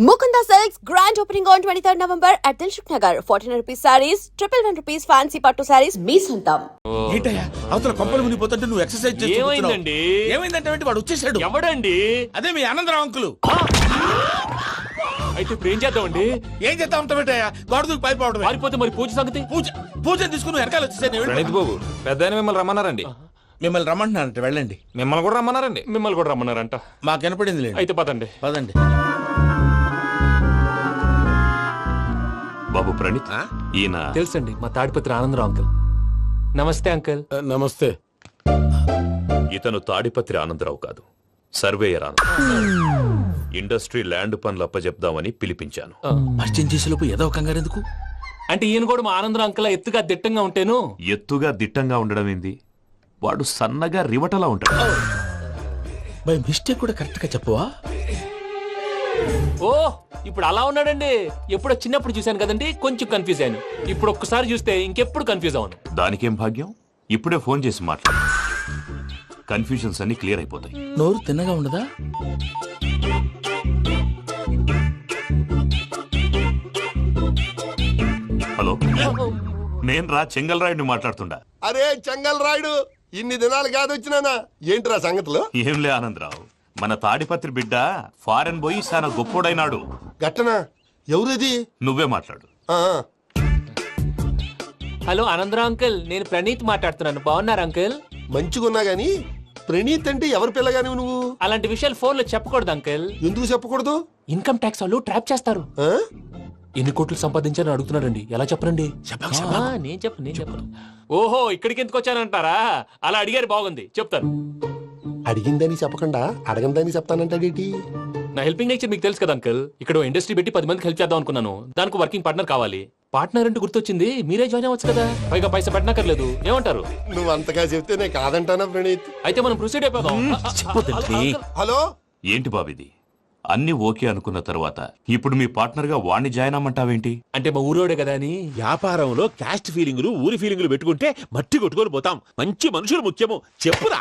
Mukunda Silks grand opening on 23rd November at Dilshuk Nagar. 1400 rupees sarees, 111 rupees fancy pattu sarees, మీ సొంతం. ఏంటయ్యా అవతల కొంపలు మునిగిపోతుంటే నువ్వు exercise చేస్తూ ఏమైందండి? ఏమైందంటే వాడు వచ్చేసాడు. ఎవడండి? అదే మీ ఆనందరావు అంకులు. అయితే ఇప్పుడు ఏం చేద్దామండి? ఏం చేస్తా ఉంటావేటయ్యా? గోడ దూకి పైపోవడమే. పారిపోతే మరి పూజ సంగతి? పూజ తీసుకుని నువ్వు వెనకాల వచ్చేసాను. ప్రణీత్ బాబు పెద్ద మిమ్మల్ని రమ్మన్నారండి. మిమ్మల్ని రమ్మంటున్నారంట, వెళ్ళండి. మిమ్మల్ని కూడా రమ్మన్నారండి. మిమ్మల్ని కూడా రమ్మన్నారంట. మాకు వినపడింది లేండి. అయితే పదండి. పదండి. బాబు ప్రణీత్, ఈయన తెలుసండి, మా తాడిపత్రి ఆనందరావు అంకుల్. నమస్తే అంకుల్. నమస్తే. ఇతను తాడిపత్రి ఆనందరావు కాదు, సర్వేయర్ ఆనందరావు. ఇండస్ట్రీ ల్యాండ్ పనులు అప్పచెప్దామని పిలిపించాను. పరిచయం చేసేలోపు ఏదో కంగారు ఎందుకు? అంటే ఈయన కూడా మా ఆనందరావు అంకుల్ ఎత్తుగా దిట్టంగా ఉంటేను. ఎత్తుగా దిట్టంగా ఉండడం ఏంది? వాడు సన్నగా రివటలా ఉంటాడు. బై మిస్టేక్ కూడా కరెక్ట్ గా చెప్పవా? ఓ ఇప్పుడు అలా ఉన్నాడండి. ఎప్పుడో చిన్నప్పుడు చూశాను కదండి, కొంచెం కన్ఫ్యూజ్ అయ్యాను. ఇప్పుడు ఒక్కసారి చూస్తే ఇంకెప్పుడు కన్ఫ్యూజ్ అవ్వను. దానికేం భాగ్యం, ఇప్పుడే ఫోన్ చేసి మాట్లాడు. కన్ఫ్యూజన్స్ అన్ని క్లియర్ అయిపోతాయి. నోరు తిన్నగా ఉండదా? హలో, నేను రా చెంగల్రాయుడిని మాట్లాడుతుండా. అరే చెంగల్ రాయుడు, ఇన్ని దినాలు కాదు వచ్చినానా? ఏంట్రా సంగతులు? ఏంలే ఆనందరావు, మన తాడిపత్రి బిడ్డ ఫారెన్ పోయి చాలా గొప్పోడైనాడు. గట్టనా? ఎవరిది? నువ్వే మాట్లాడు. హలో ఆనందరావు అంకుల్, నేను ప్రణీత్ మాట్లాడుతున్నాను. బాగున్నారు అంకుల్? మంచిగున్నా గాని ప్రణీత్ అంటే ఎవరి పిల్లగాని నువ్వు? అలాంటి విషయాలు ఫోన్ లో చెప్పకూడదు అంకుల్. ఎందుకు చెప్పకూడదు? ఇన్కమ్ ట్యాక్స్ వాళ్ళు ట్రాప్ చేస్తారు. ఆ? ఎన్ని కోట్లు సంపాదించాలని అడుగుతున్నాడండి. ఎలా చెప్పరండి? నేను చెప్పను. ఓహో, ఇక్కడికి ఎందుకు వచ్చానంటారా? అలా అడిగారు, బాగుంది, చెప్తాను. అడిగిందని చెప్పకుండా అడగందని చెప్తానంటాడేటి? నా హెల్పింగ్ నేచర్ మీకు తెలుసు కదా అంకుల్. ఇక్కడ ఇండస్ట్రీ పెట్టి 10 మందికి హెల్ప్ చేద్దాం అనుకున్నాను. దానికి వర్కింగ్ పార్ట్నర్ కావాలి. పార్ట్నర్ అంటే గుర్తొచ్చింది, మీరే జాయిన్ అవ్వచ్చు కదా. పైగా పైసా పెట్టనక్కర్లేదు. ఏమంటారు? నువ్వు అంతగా చెప్తే నేను కాదంటానా ప్రణీత్? అయితే మనం ప్రొసీడ్ అయిపోదాం. హలో, ఏంటి బాబిది? అన్ని ఓకే అనుకున్న తర్వాత ఇప్పుడు మీ పార్ట్నర్ గా వాణ్ణి జాయిన్ అమ్మంటావేంటి? అంటే మా ఊరోడే కదా అని. వ్యాపారంలో క్యాస్ట్ ఫీలింగులు, ఊరి ఫీలింగులు పెట్టుకుంటే మట్టి కొట్టుకొని పోతాం. మంచి మనుషులు ముఖ్యము. చెప్పురా.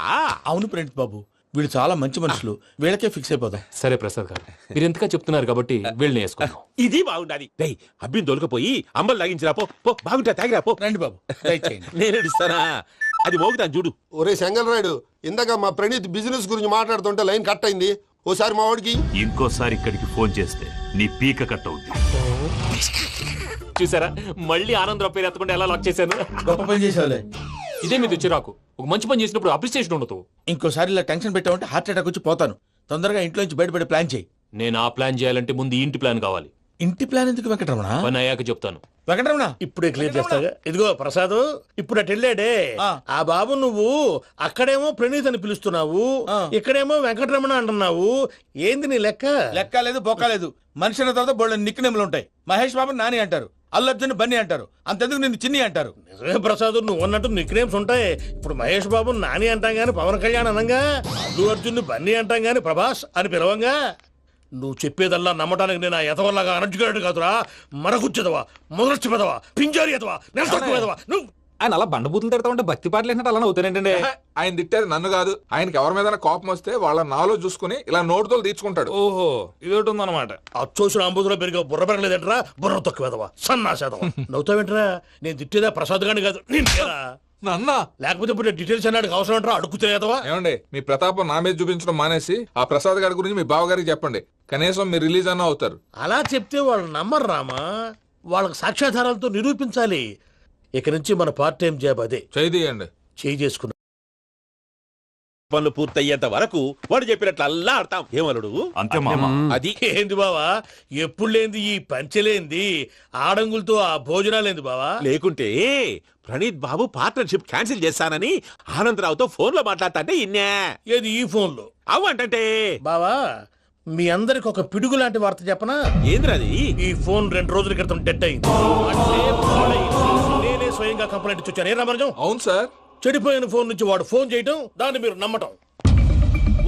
అవును ప్రణీత్ బాబు, వీళ్ళు చాలా మంచి మనుషులు. వీళ్ళకే ఫిక్స్ అయిపోదాం. సరే ప్రసాద్ గారు, మీరు ఎంతగా చెప్తున్నారు కాబట్టి వీళ్ళని వేసుకుందాం. ఇది బాగుండాలి. డై అబ్బిని దొలకపోయి అంబలు లాగించిరా పో. బాగుంటా తాగిరా పో. రండి బాబు, దయచేయండి. నేను ఇస్తానా? అది మోగుతాను చూడు. ఒరే చెంగల్ రాయుడు, ఇందాక మా ప్రణీత్ బిజినెస్ గురించి మాట్లాడుతుంటే లైన్ కట్ అయింది. ఓసారి మా వాడికి ఇంకోసారి ఇక్కడికి ఫోన్ చేస్తే నీ పీక కట్ అవుద్ది. చూసారా, మళ్ళీ ఆనందరావు పేరు ఎత్తకుండా ఎలా లాక్ చేశాను. గొప్ప పని చేసేవాళ్ళే. ఇదే మీద చిరాకు. ఒక మంచి పని చేసినప్పుడు అప్రిసియేషన్ ఉండదు. ఇంకోసారి ఇలా టెన్షన్ పెట్టామంటే హార్ట్ అటాక్ వచ్చి పోతాను. తొందరగా ఇంట్లో నుంచి బయటపడే ప్లాన్ చేయి. నేను ఆ ప్లాన్ చేయాలంటే ముందు ఈ ఇంటి ప్లాన్ కావాలి. ఇంటి ప్లాన్ ఎందుకు వెంకటరమణ? పని అయ్యాక చెప్తాను. వెంకటరమణ ఇప్పుడే క్లియర్ చేస్తాగా. ఇదిగో ప్రసాద్, ఇప్పుడు అటు వెళ్ళాడే ఆ బాబు, నువ్వు అక్కడేమో ప్రణీత్ అని పిలుస్తున్నావు, ఇక్కడేమో వెంకటరమణ అంటున్నావు. ఏంది నీ లెక్క? లెక్క లేదు, బొక్క లేదు. మనిషి అన్న తర్వాత బోళ్ళ నిక్నెములు ఉంటాయి. మహేష్ బాబు నాని అంటారు, అల్లు అర్జున్ బన్నీ అంటారు, అంతెందుకు నిన్ను చిన్ని అంటారు. నిజమే ప్రసాద్, నువ్వు అన్నట్టు నిక్ నేమ్స్ ఉంటాయి. ఇప్పుడు మహేష్ బాబు నాని అంటాం గాని పవన్ కళ్యాణ్ అనంగా, అల్లు అర్జున్ బన్నీ అంటాం గాని ప్రభాస్ అని పిలవంగా. నువ్వు చెప్పేదల్లా నమ్మటానికి నేను ఎతవల్లాగా అనర్జుకేటెడ్ కాదురా. మరగుచ్చదవా, మొదలచ్చి పెదవా, పింజారి ఎదవా, నెలసొక్కుదవా నువ్వు. ఆయన అలా బండబూతులు తిడతా ఉంటే భక్తి పాటలు ఏంటంటే అలా అవుతానంటే. ఆయన తిట్టేది నన్ను కాదు, ఆయనకి ఎవరి మీద కోపం వస్తే వాళ్ళ నాలో చూసుకుని ఇలా నోటుతో తీర్చుకుంటాడు. ఓహో, ఇదొకటి ఉందన్నమాట. అచ్చోసిన అంబుధులో పెరిగా బుర్ర పెరగలేదంటరా, బుర్ర తొక్కువేదవా, సన్నాసేదవా. నవ్వుతావేంట్రా? నేను తిట్టేదా ప్రసాద్ గాని కాదు, నిన్నేరా. నన్నా? లేకపోతే ఇప్పుడు డీటెయిల్స్ అన్నాడు అవసరం అంటారా? అడుగుతాయేదవా? ఏమండి, మీ ప్రతాపం నా మీద చూపించడం మానేసి ఆ ప్రసాద్ గారి గురించి మీ బావగారికి చెప్పండి. కనీసం మీరు రిలీజ్ అన్న అవుతారు. అలా చెప్తే వాళ్ళు నమ్మరు రామా. వాళ్ళకి సాక్ష్యాధారాలతో నిరూపించాలి. ఇక నుంచి మన పార్ట్ టైం జాబ్ అదే. చేయండి. చేయి చేసుకున్నా పనులు పూర్తయ్యేంత వరకు వాడు చెప్పినట్లు అల్లా ఆడతాం. ఏమలుడు? అంతే మామ. అది ఏంది బావా, ఎప్పుడు లేంది ఈ పంచలేంది, ఆడంగులతో ఆ భోజనాలేంది బావా? లేకుంటే ప్రణీత్ బాబు పార్ట్నర్షిప్ క్యాన్సిల్ చేస్తానని ఆనందరావుతో ఫోన్ లో మాట్లాడతా ఇన్నే. ఏది ఈ ఫోన్ లో? అవ్వంటే బావా, మీ అందరికి ఒక పిడుగు లాంటి వార్త చెప్పనా? ఏంద్రది? ఈ ఫోన్ 2 రోజుల క్రితం డెడ్ అయింది. అంటే పాడైంది. నేనే స్వయంగా కంప్లైంట్ ఇచ్చి వచ్చాను. ఏ రామరాజం? అవును సార్. చెడిపోయిన ఫోన్ నుంచి వాడు ఫోన్ చేయటం, దాన్ని మీరు నమ్మటం.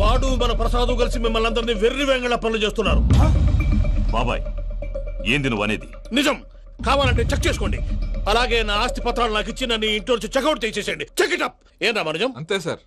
వాడు మన ప్రసాదు కలిసి మిమ్మల్ని అందరినీ వెర్రి వెంగళ పనులు చేస్తున్నారు. బాబాయ్, ఏంది నువ్వు అనేది? నిజం. కావాలంటే చెక్ చేసుకోండి. అలాగే నా ఆస్తి పత్రాలు నాకు ఇచ్చి నన్ను ఇంట్లో నుంచి చెక్అౌట్ చేసేసండి. Check it up. ఏం రామరాజం? అంతే సార్.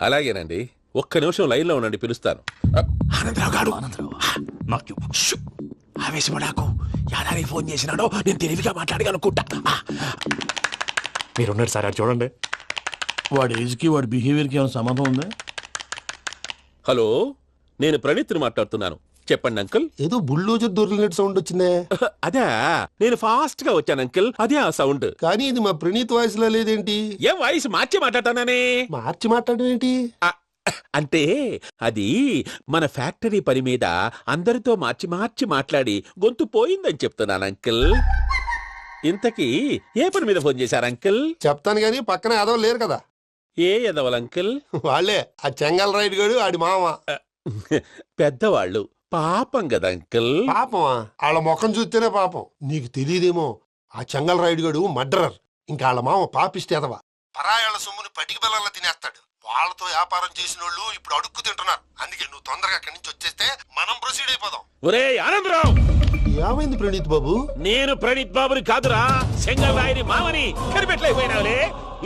అలాగేనండి, ఒక్క నిమిషం లైన్లో ఉండండి, పిలుస్తాను. ఆనందరావు గారు ఆవేశపడాకు. యాదానికి ఫోన్ చేసినాడో నేను తెలివిగా మాట్లాడగలనుకుంటా. మీరున్నారు సార్, అది చూడండి. వాడి ఏజ్కి వాడి బిహేవియర్కి ఏమైనా సంబంధం ఉందా? హలో, నేను ప్రణీత్ని మాట్లాడుతున్నాను. చెప్పండి అంకుల్. ఏదో బుల్డోజర్ దొరికినట్టు సౌండ్ వచ్చిందే. అదే, నేను ఫాస్ట్ గా వచ్చాను అంకుల్, అదే ఆ సౌండ్. కానీ ఇది మా ప్రణీత్ వాయిస్ లో లేదేంటి? ఏం వాయిస్ మార్చి మాట్లాడతానని? మార్చి మాట్లాడడం ఏంటి? అంటే అది మన ఫ్యాక్టరీ పని మీద అందరితో మార్చి మార్చి మాట్లాడి గొంతు పోయిందని చెప్తున్నాను అంకుల్. ఇంతకీ ఏ పని మీద ఫోన్ చేశారు అంకుల్? చెప్తాను గానీ పక్కన ఎదవ లేరు కదా. ఏ ఎదవలు అంకుల్? వాళ్ళే ఆ చెంగల్ రైడ్ గడు ఆడి మామ. పెద్దవాళ్ళు, పాపం కదా అంకుల్. పాపమా? వాళ్ళ ముఖం చూస్తేనే పాపం. నీకు తెలియదేమో, ఆ చెంగల్ రైడ్ గడు మర్డరర్. ఇంకా వాళ్ళ మామ పాపిస్తే ఎదవ. పరాయాళ్ళ సొమ్ముని పటికి బెల్లంలో తినేస్తాడు. వాళ్ళతో వ్యాపారం చేసిన వాళ్ళు ఇప్పుడు అడుక్కు తింటున్నారు. అందుకే నువ్వు తొందరగా అక్కడి నుంచి వచ్చేస్తే మనం ప్రొసీడ్ అయిపోదాం. ఒరే ఆనందరావు, ఏమైంది ప్రణీత్ బాబు? నేను ప్రణీత్ బాబుని కాదురా, సెంగల్ రాయని మామని. కనిపెట్టలేకపోయినావులే.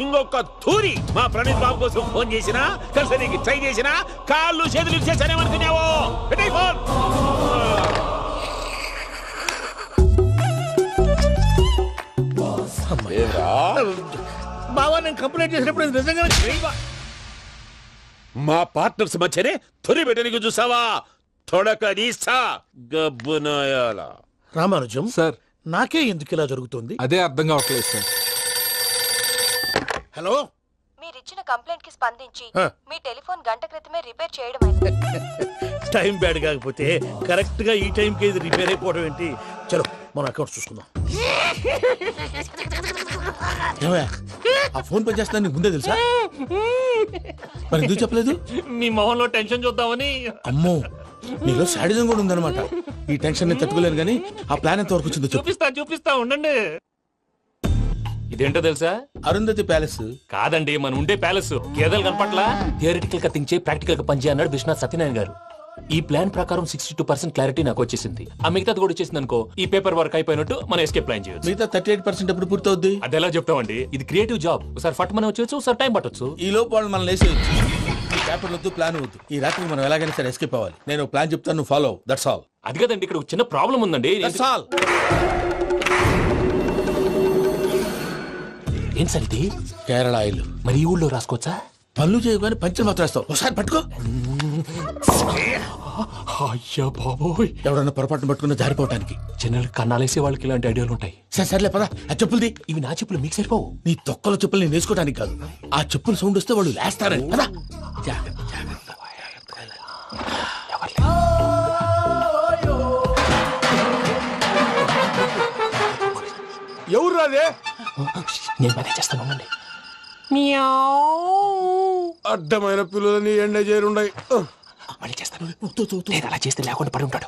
ఇంకొక తూరి మా ప్రణీత్ బాబు కోసం ఫోన్ చేసినా, కలిసి నీకు ట్రై చేసినా, కాళ్ళు చేతులు చేశానేమనుకున్నావో. పెట్టేయ్ ఫోన్. బావా, నేను కంప్లైంట్ చేసినప్పుడు ఇది నిజంగా చేయవా? మా పార్ట్నర్స్ మధ్యనే తొలి పెట్టడానికి చూసావా? తొడక నీస్తా గబ్బునాయాల. రామానుజం సార్, నాకే ఎందుకు ఇలా జరుగుతుంది? అదే అర్థం కావట్లేదు సార్. హలో, మీరిచ్చిన కంప్లైంట్ కి స్పందించి ఆ. మీ టెలిఫోన్ గంట క్రితమే రిపేర్ చేయడం టైం బ్యాడ్ కాకపోతే కరెక్ట్ గా ఈ టైంకి ఇది రిపేర్ అయిపోవడం ఏంటి? చలో మన అకౌంట్ చూసుకుందాం. ఏమయ్యా, ఆ ఫోన్ పని చేస్తా నీకు ముందే తెలుసా? మరి ఎందుకు చెప్పలేదు? మీ మొహంలో టెన్షన్ చూద్దామని. అమ్మో, నీలో శాడిజం కూడా ఉందన్నమాట. ఈ టెన్షన్ నేను తట్టుకోలేను కానీ ఆ ప్లాన్ ఎంత వరకు వచ్చిందో చెప్పు. చూపిస్తా ఉండండి. ఇదేంటో తెలుసా? అరుంధతి ప్యాలెస్. కాదండి, మన ఉండే ప్యాలెస్. గేదెలు కనపట్లా? థియరిటికల్ గా థింక్ చేయి, ప్రాక్టికల్ గా పనిచేయి అన్నాడు విశ్వనాథ్ సత్యనారాయణ గారు. ఈ ప్లాన్ ప్రకారం 62% క్లారిటీ నాకు వచ్చేసింది. ఆ మిగతాది కూడా వచ్చేసింది అనుకో, ఈ పేపర్ వర్క్ అయిపోయినట్టు మనం ఎస్కేప్ ప్లాన్ చేయొచ్చు. మిగతా 38% ఎప్పుడు పూర్తవుద్ది? అది ఎలా చెప్తామండి? ఇది క్రియేటివ్ జాబ్. ఒకసారి ఫట్ మనం వచ్చేయచ్చు, ఒకసారి టైం పట్టొచ్చు. ఈ లోపు వాళ్ళు మనం లేసేయచ్చు. ఈ పేపర్ వద్దు, ప్లాన్ వద్దు. ఈ రాత్రికి మనం ఎలాగైనా సరే ఎస్కేప్ అవ్వాలి. నేను ప్లాన్ చెప్తాను, నువ్వు ఫాలో. That's all. అది కదండి, ఇక్కడ ఒక చిన్న ప్రాబ్లం ఉందండి. That's all. ఏం సార్ ఇది? కేరళ ఆయిల్. మరి ఈ ఊళ్ళో రాసుకోవచ్చా? పనులు చేయగానే పంచలు మాత్రం వేస్తావు. ఒకసారి పట్టుకో. అయ్యా బాబోయ్, ఎవడన్నా పొరపాటున పట్టుకున్న జారిపోవటానికి. జనరల్ కన్నాలేసే వాళ్ళకి ఇలాంటి ఐడియాలు ఉంటాయి. సర్లే పదా, ఆ చెప్పులది. ఇవి నా చెప్పులు, మీకు సరిపోవు. నీ తొక్కల చెప్పులు నేను వేసుకోవడానికి కాదు, ఆ చెప్పుల సౌండ్ వస్తే వాళ్ళు లేస్తారని. పదా. ఎవరు రాదే? నేను మనే చేస్తాను, ఉండండి. అడ్డమైన పిల్లలని ఎండ చేరుండయి. మళ్ళీ చేస్తాను. లేదు, అలా చేస్తే లేకుండా పడి ఉంటాడు.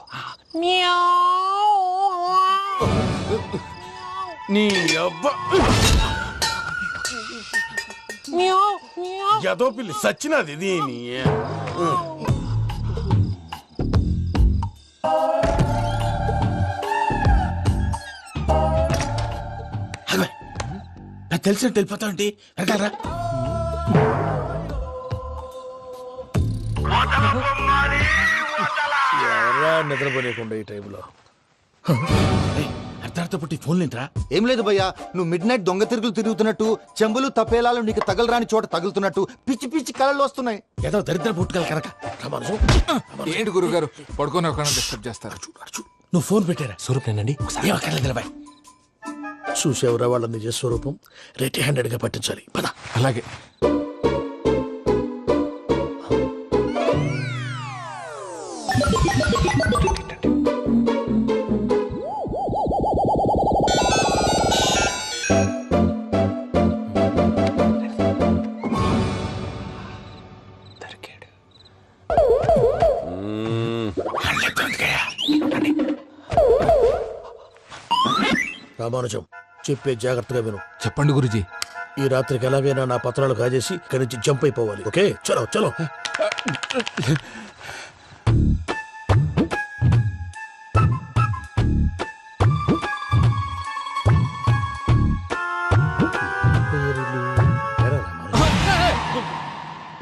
నీ అబ్బా ఎదో పిల్లి సచ్చినది దీని. నాకు తెలిసినట్టు వెళ్ళిపోతావు ఏంటి? వెళ్తారా? ఎవరా నిద్రపోలేకుండా ఈ టైంలో? అర్ధార్థ పుట్టి ఫోన్ లేంట్రా? ఏం లేదు భయ్యా, నువ్వు మిడ్ నైట్ దొంగ తిరుగులు తిరుగుతున్నట్టు, చెంబులు తపేలాలు నీకు తగలరాని చోట తగులుతున్నట్టు పిచ్చి పిచ్చి కళలు వస్తున్నాయి. ఏదో దరిద్ర పుట్టుకల కనుక. ఏంటి గురుగారు, పడుకొని ఒక డిస్టర్బ్ చేస్తారు? నువ్వు ఫోన్ పెట్టారా? స్వరూపేనండి, ఒకసారి నిలబాయ్. చూసేవరా వాళ్ళ నిజ స్వరూపం. రెట్టి హ్యాండెడ్ గా పట్టించాలి. పద. అలాగే. రామానుజం, చెప్పే జాగ్రత్తగా విను. చెప్పండి గురుజీ. ఈ రాత్రికి ఎలాగైనా నా పత్రాలు కాజేసి ఇక్కడి నుంచి జంప్ అయిపోవాలి. ఓకే, చలో చలో.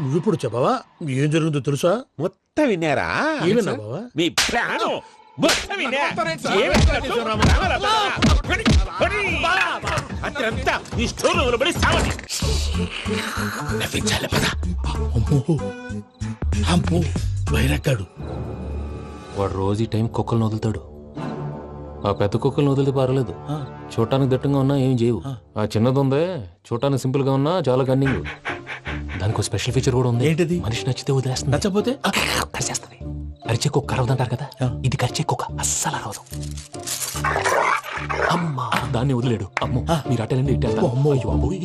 నువ్విప్పుడు చెప్పవా ఏం జరుగుతుందో తెలుసా? మొత్తం విన్నారా? ఏమన్నా బావా? మీ ప్రాణం మొత్తం విన్నా? అంతా ఈ స్టోర్ రూమ్ పడి సావండి. నవ్వించాలి పద. అమ్మో వైరక్కాడు. వాడు రోజు ఈ టైం కుక్కలను వదులుతాడు. ఆ పెద్ద కుక్కలను వదిలితే పర్లేదు, చూడటానికి దట్టంగా ఉన్నా ఏం చేయవు. ఆ చిన్నది ఉందే చూడటానికి సింపుల్ గా ఉన్నా చాలా కన్నింగ్. దానికి స్పెషల్ ఫీచర్ కూడా ఉంది. ఏంటిది? మనిషి నచ్చితే వదిలేస్తుంది, నచ్చపోతే కరిచేస్తుంది. అరిచే కుక్క అరవదంటారు కదా, ఇది కరిచే కుక్క అస్సలు అరవదు. అమ్మా దాన్ని వదిలేడు. అమ్మో మీరు అటెండి ఇట్టేస్తా. అమ్మో అయ్యో అబ్బోయ్.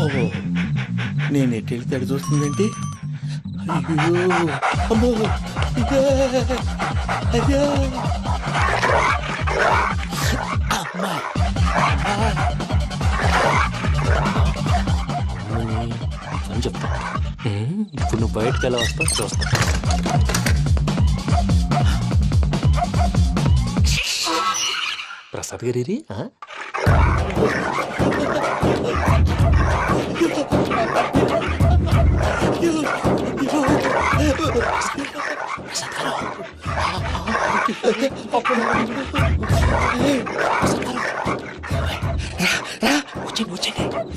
ఓహో నేను ఎట్టి వెళ్తాడు చూస్తుందేంటి? అయ్యో అమ్మో ఇదే అయ్యో అమ్మా అని చెప్తా. ఇప్పుడు నువ్వు బయటకు ఎలా వస్తావు చూస్తా. ప్రసాద్ గారి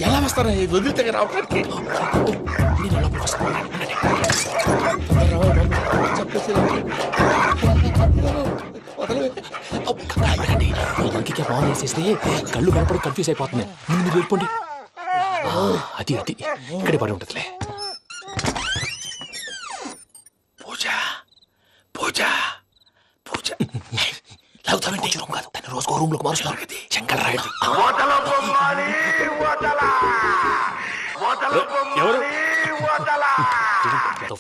ఎలా వస్తారా వదిలితే రావడానికి? ఇంకే బాగా వేసేస్తే కళ్ళు కనపడి కన్ఫ్యూజ్ అయిపోతున్నాయి. మీరు వెళ్ళిపోండి. అది అది ఇక్కడే పడి ఉంటుందిలే. పూజ పూజ పూజ లాగుతామంటే రూమ్ కాదు, దాన్ని రోజుకో రూమ్ లోకి మారుస్తున్నారు కదా. చెంకల రాయడం. ఎవరు?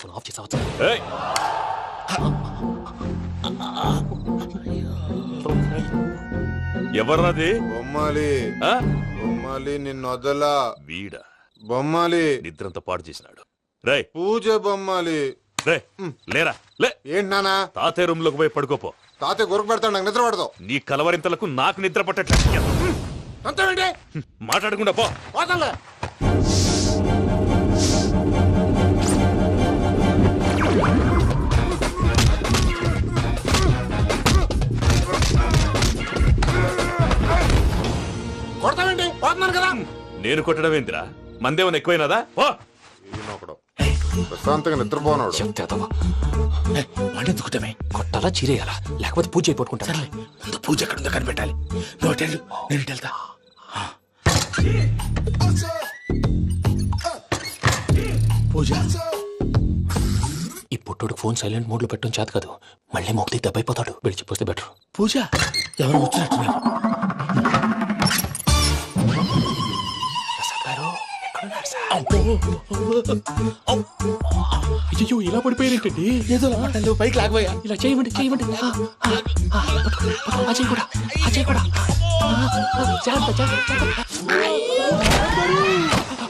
ఫోన్ ఆఫ్ చేసావచ్చు. ఎవర్రాది? బొమ్మాలి బొమ్మాలి నిన్నొదలా వీడ బొమ్మాలి నిద్రంతా పాడు చేసినాడు. రే పూజ బొమ్మాలి. రే లేరా లే. ఏంటి నానా? తాతయ్య రూమ్ లోకి పోయి పడుకోపో. తాతయ్య గురకు పెడతాడు, నాకు నిద్ర పడదు. నీ కలవరింతలకు నాకు నిద్ర పట్టట్లేదు. అంతేంటి మాట్లాడకుండా పో. పోతాలే. కొడతావేంటి? పోతున్నాను కదా. నేను కొట్టడం ఏంటిరా? మందేమన్నా ఎక్కువైనదా? ఈయనొకడు ప్రశాంతంగా నిద్రపోనాడు. వాడెందుకుటమే కొట్టాలా చీరేయాలా లేకపోతే పూజ అయిపోట్టుకుంటా. ముందు పూజ ఎక్కడుందో కనిపెట్టాలి. నువ్వు అటెండు, నేను ఇటు వెళ్తా. పూజ ఈ పుట్టోడు ఫోన్ సైలెంట్ మోడ్ లో పెట్టడం చేత కాదు, మళ్ళీ మొక్కి దెబ్బైపోతాడు. వెళ్ళి చెప్పొస్తే బెటర్. పూజ ఎవరు వచ్చినట్టున్నారు? ప్రసాద్ గారు ఎక్కడున్నారు సార్? అయ్యో ఇలా పడిపోయారేంటండి? ఏదో లమ్మటండి పైకి లాగబోయా. ఇలా చేయమండి చేయమండి. అజయ్ కూడా అజయ్ కూడా జాగ్రత్త జాగ్రత్త.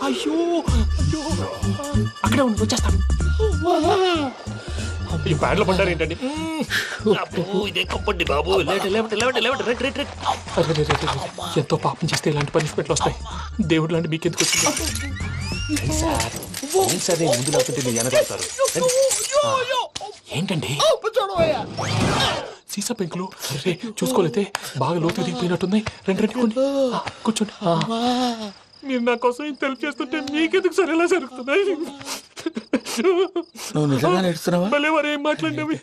అయ్యో అయ్యో అక్కడే ఉండి వచ్చేస్తాను. ఈ బ్యాడ్లో పడ్డారు ఏంటండి? ఇదే కప్పండి బాబు. ఎంతో పాపం చేస్తే ఇలాంటి పనిష్మెంట్లు వస్తాయి. దేవుడు లాంటి మీకెందుకు వచ్చింది సార్? నేను ముందు లేకుంటే మీరు వెనకాడతారు. ఏంటండి సీసా పెంకులు? అరే చూసుకోలేతే బాగా లోతు దిగిపోయినట్టున్నాయి. రెండు రెండు కొన్ని కూర్చోండి. మీరు నా కోసం ఇంత హెల్ప్ చేస్తుంటే మీకెందుకు సరే ఎలా జరుగుతున్నాయి? నువ్వు నిజంగా నేర్చుతున్నావా? మళ్ళీ వారు ఏం మాట్లాడినవి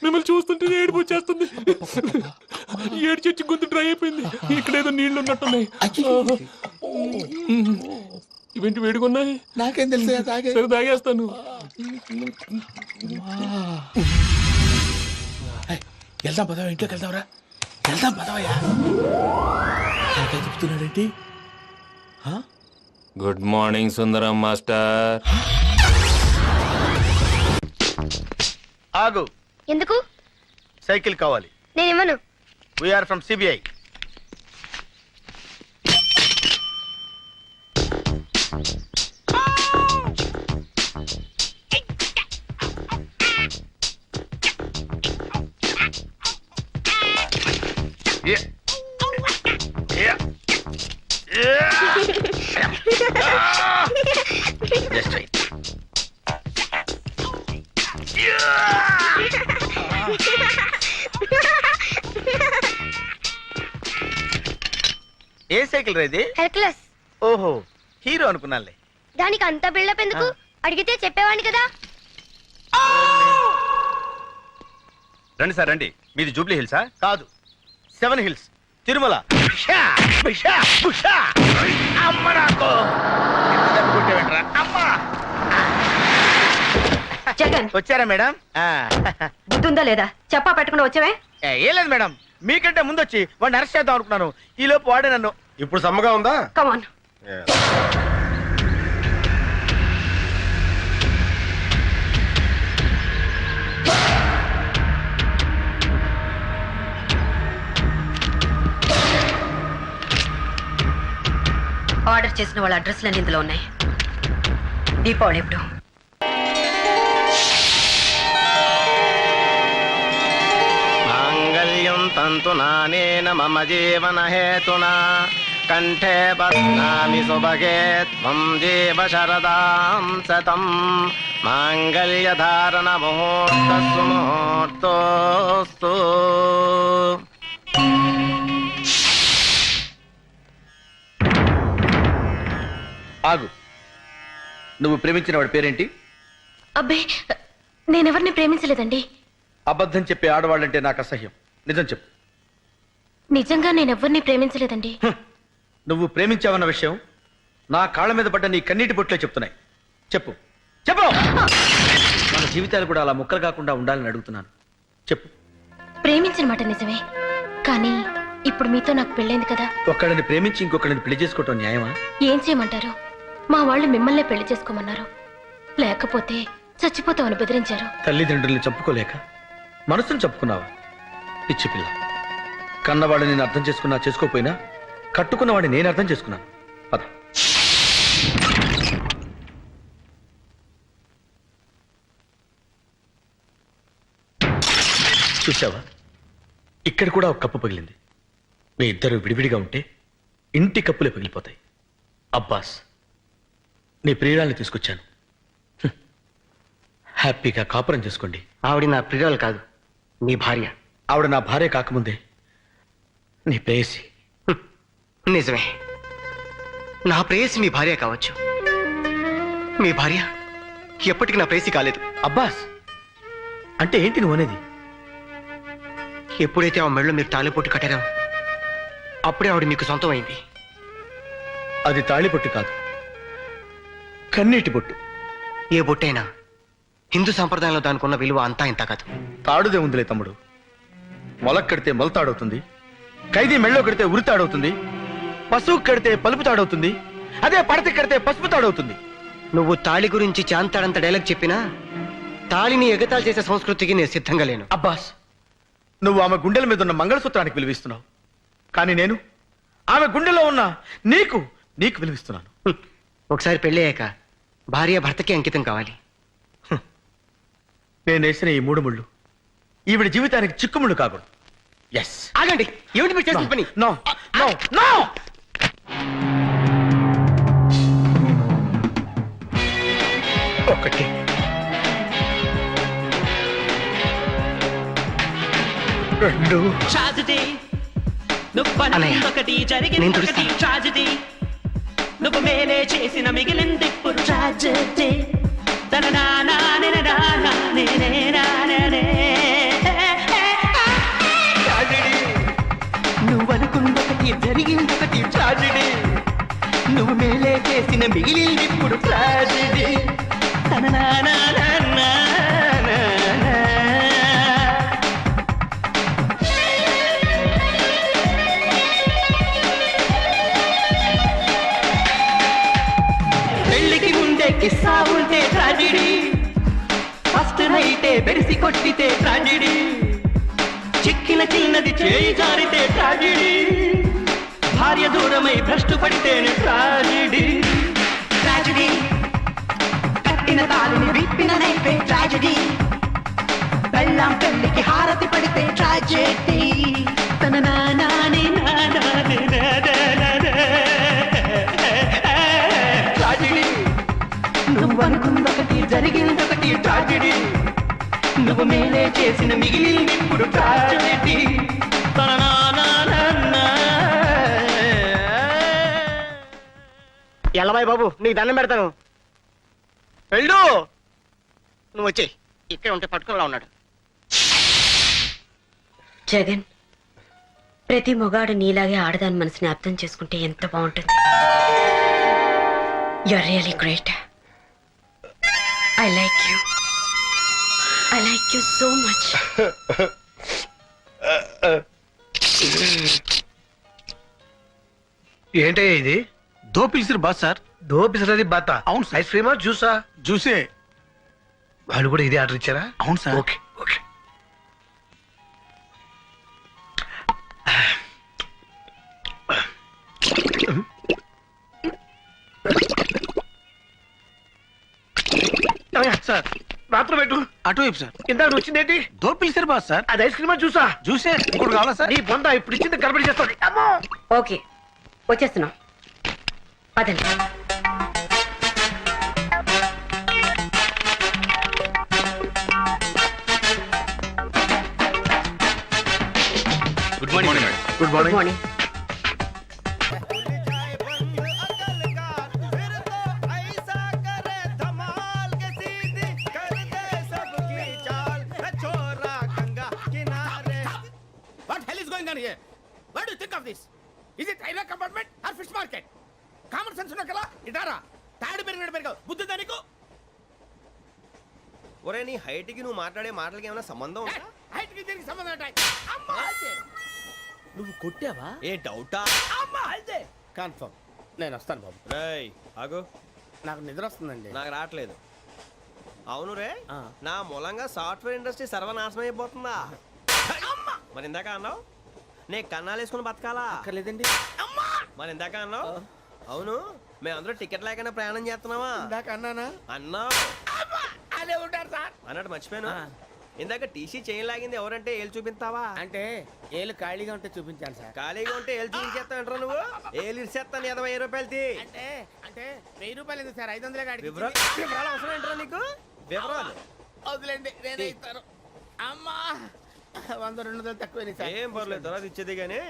మిమ్మల్ని చూస్తుంటే ఏడుపు వచ్చేస్తుంది. ఏడు చెట్టు గొంతు డ్రై అయిపోయింది. ఇక్కడ ఏదో నీళ్లు ఉన్నట్టున్నాయి. ఇవేంటి వేడుకున్నాయి? నాకేం తెలుసు, సరే తాగేస్తాను. వెళ్దాం పదవా, ఇంట్లోకి వెళ్దాంరా. వెళ్దాం పదవయ్యా. నాకే చెప్తున్నాడేంటి? Good morning Sundaram master. ఆగు. ఎందుకు? సైకిల్ కావాలి. నేనేమను? We are from CBI. ఏ సైకిల్ రేది? హెర్క్లెస్. ఓహో, హీరో అనుకున్నానులే. దానికి అంత బిల్డప్ ఎందుకు? అడిగితే చెప్పేవాడిని కదా. రండి సార్ రండి. మీది జూబ్లీ హిల్సా? కాదు, 7 హిల్స్, తిరుమల. జగన్ వచ్చారా మేడం? బుద్ధుందా లేదా? చెప్పా పెట్టకుండా వచ్చావే? ఏం లేదు మేడం, మీకంటే ముందు వచ్చి వాడిని అరెస్ట్ చేద్దాం అనుకున్నాను. ఈ లోపు వాడే నన్ను. ఇప్పుడు సమ్మగా ఉందా? కమాన్. ఆర్డర్ చేసిన వాళ్ళ అడ్రస్లన్నీ ఇందులో ఉన్నాయి. దీపావళి ఎప్పుడు? మాంగళ్యం తంతు నానేన మమ జీవన హేతునా కంఠే బధ్నామి సుభగే త్వం జీవ శరదాం శతం మాంగళ్య ధారణ ముహూర్తస్సు ముహూర్తోస్తు. ఆగు, నువ్వు ప్రేమించిన వాడి పేరేంటి? అబ్బే, నేనెవరిని ప్రేమించలేదండి. అబద్ధం చెప్పే ఆడవాళ్ళంటే నాకు అసహ్యం. నిజం చెప్పు. నిజంగా నేనెవరిని ప్రేమించలేదండి. నువ్వు ప్రేమించావన్న విషయం నా కాళ్ళ మీద పడ్డ నీ కన్నీటి బొట్లే చెప్తున్నాయి. చెప్పు చెప్పు. మన జీవితాలు కూడా అలా ముక్కలు కాకుండా ఉండాలని అడుగుతున్నాను. చెప్పు. ప్రేమించిన మాట నిజమే, కానీ ఇప్పుడు మీతో నాకు పెళ్ళైంది కదా. ఒక్కడిని ప్రేమించి ఇంకొకరిని పెళ్లి చేసుకోవటం న్యాయమా? ఏం చేయమంటారు? మా వాళ్ళు మిమ్మల్నే పెళ్లి చేసుకోమన్నారు. లేకపోతే చచ్చిపోతామని బెదిరించారు. తల్లిదండ్రుల్ని చంపుకోలేక మనసును చంపుకున్నావా? పిచ్చి పిల్ల. కన్నవాడిని నేను అర్థం చేసుకున్నా చేసుకోపోయినా కట్టుకున్నవాడిని నేను అర్థం చేసుకున్నాను. పద. చూసావా, ఇక్కడ కూడా ఒక కప్పు పగిలింది. మీ ఇద్దరు విడివిడిగా ఉంటే ఇంటి కప్పులే పగిలిపోతాయి. అబ్బాస్, నీ ప్రియురాల్ని తీసుకొచ్చాను. హ్యాపీగా కాపురం చేసుకోండి. ఆవిడ నా ప్రియురాలు కాదు, నీ భార్య. ఆవిడ నా భార్య కాకముందే నీ ప్రేయసి. నిజమే, నా ప్రేయసి మీ భార్య కావచ్చు. మీ భార్య ఎప్పటికీ నా ప్రేయసి కాలేదు. అబ్బాస్, అంటే ఏంటి నువ్వు అనేది? ఎప్పుడైతే ఆ మెళ్ళలో మీరు తాళిపొట్టు కట్టారో అప్పుడే ఆవిడ మీకు సొంతం అయింది. అది తాళిపొట్టు కాదు, కన్నీటి బొట్టు. ఏ బొట్టైనా హిందూ సంప్రదాయంలో దానికి ఉన్న విలువ అంతా ఇంత కాదు. తాడుదే ఉందిలే తమ్ముడు. మొలకు కడితే మొలతాడవుతుంది, ఖైదీ మెళ్ళో కడితే ఉరితాడవుతుంది, పశువు కడితే పలుపు తాడవుతుంది, అదే పడత కడితే పసుపు తాడవుతుంది. నువ్వు తాళి గురించి చాంతాడంత డైలాగ్ చెప్పినా తాళిని ఎగతాళి చేసే సంస్కృతికి నేను సిద్ధంగా లేను. అబ్బాస్, నువ్వు ఆమె గుండెల మీద ఉన్న మంగళసూత్రానికి విలువిస్తున్నావు, కానీ నేను ఆమె గుండెలో ఉన్న నీకు నీకు విలువిస్తున్నాను. ఒకసారి పెళ్ళయ్యాక భార్య భర్తకి అంకితం కావాలి. నేను వేసిన ఈ 3 ముళ్ళు ఈవిడ జీవితానికి చిక్కుముళ్ళు కాకూడదు. ఎస్. ఆగండి, ఏమిటి మీరు చేసిన పని? No no no. ఒకటి, 2. నేను తుడుస్తాను. ట్రాజడీ నువ్వు మేలే చేసిన మిగిలింది ఇప్పుడు ట్రాజడీ. నువ్వు అనుకున్నొకటి జరిగిందొకటి ట్రాజడీ. నువ్వు మేలే చేసిన మిగిలింది ఇప్పుడు ట్రాజడీ. పెళ్లికి ముందే కిస్సా ఉంటే ట్రాజడీ, ఫస్ట్ నైటే బెరిసి కొట్టితే ట్రాజడీ, చిక్కిన చిన్నది చేయి జారితే ట్రాజడీ, భార్య దూరమై భ్రష్టు పడితేనే ట్రాజడీ. ట్రాజడీ కట్టిన తాళిని విప్పిన నైపే ట్రాజడీ, బెల్లం పెళ్లికి హారతి పడితే ట్రాజడీ. తన నానానే నానానే ట్రాజడీ. నువ్వు అనుకుందొకటి జరిగిందొకటి ట్రాజడీ. నువ్వు మేలే చేసిన మిగిలింది ఇప్పుడు ట్రాజడీ. ఎల్లబాయ్ బాబు నీకు దండం పెడతాను వెళ్ళు నువ్వు వచ్చేయి ఇక్కడ ఉంటే పట్టుకునిలా ఉన్నాడు. జగన్, ప్రతి మొగాడు నీలాగే ఆడదాని మనసుని అర్థం చేసుకుంటే ఎంత బాగుంటుంది. You are really great. I like you so much. ఏంటయ్యా ఇది? దోపిల్సిరు బాస్ సార్. దోపిసరది బాత. అవును సార్. ఐస్ క్రీమా జ్యూసా? జ్యూసే. వాళ్ళు కూడా ఇదే ఆర్డర్ ఇచ్చారా? అవును సార్. Okay okay. సార్ మాత్రం పెట్టు. అటువైపు సార్. ఇందాక వచ్చిందేంటి? దోపిల్సిరు బాస్ సార్. అది ఐస్ క్రీమా జ్యూసా? జ్యూసే. ఇంకోటి కావాలా సార్? నీ బొంద ఇప్పుడు ఇచ్చింది గడబడి చేస్తుంది. అమ్మో. ఓకే, వచ్చేస్తున్నాం. పదండి. Good morning madam. Good morning. Morning. What hell is going on here? What do you think of this? Is it railway compartment or fish market? Common sense ఉన్న కదా ఇదారా తాడు పెరిగాడు బుద్ధి నీకు. ఒరే నీ హైట్ కి నువ్వు మాట్లాడే మాటలకి ఏమైనా సంబంధం ఉందా? హైట్ కి దీనికి సంబంధం ఉంటాయి. అమ్మా అయితే నువ్వు కొట్టావా? ఏ డౌటా? అమ్మా అయితే కన్ఫర్మ్. నేను వస్తాను బాబు. రేయ్ ఆగు. నాకు నిద్ర వస్తుందండి. నాకు రావట్లేదు. అవును రే, నా మూలంగా సాఫ్ట్వేర్ ఇండస్ట్రీ సర్వనాశనం అయిపోతుందా? మరి ఇందాక అన్నావు నే కన్నాలు వేసుకుని బతకాలా? అక్కర్లేదండి. మరి ఇందాక అన్నావు అవును మేమందరూ టికెట్ లేకుండా ప్రయాణం చేస్తున్నావా? ఇందాక అన్నానా? అన్నావు. అదే ఉంటారు సార్. అన్నట్టు మర్చిపోయాను. ఇందాక టీసీ చేయి లాగింది ఎవరంటే ఏళ్ళు చూపిస్తావా? అంటే ఏళ్ళు ఖాళీగా ఉంటే చూపించాను సార్. ఖాళీగా ఉంటే ఏళ్ళు చూపించేస్తావు నువ్వు. ఏళ్ళు ఇచ్చేస్తాను 20 రూపాయలది. అంటే అంటే 1000 రూపాయలు ఎందుకు సార్? 500 గాడికి వివరాలు అవసరం ఏంట్రా నీకు? వివరాలు వదిలేండి, నేనే ఇస్తాను. అమ్మా 100 200 తక్కువ సార్. ఏం పర్లేదు, తర్వాత ఇచ్చేది కానీ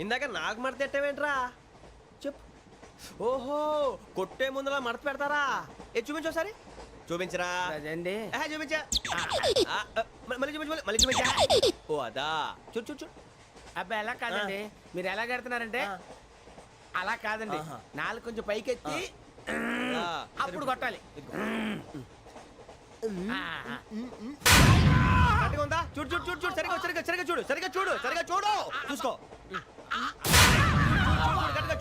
ఇందాక నాకు మడత ఎట్టవేంట్రా? చెప్పు. ఓహో, కొట్టే ముందులా మడత పెడతారా? ఏ చూపించు ఒకసారి. చూపించరా? అదండి. చూపించా. మళ్ళీ చూపించు, మళ్ళీ చూపించా. ఓ అదా. చూడు చూడు చూడు. అబ్బాయి ఎలా కాదండి, మీరు ఎలా కడుతున్నారంటే అలా కాదండి. నాలుగు కొంచెం పైకెత్తి అప్పుడు కొట్టాలి. ఉందా? చూడు చూడు చూడు చూడు. సరిగా సరిగా సరిగా చూడు. సరిగా చూడు. సరిగా చూడు. చూసుకో.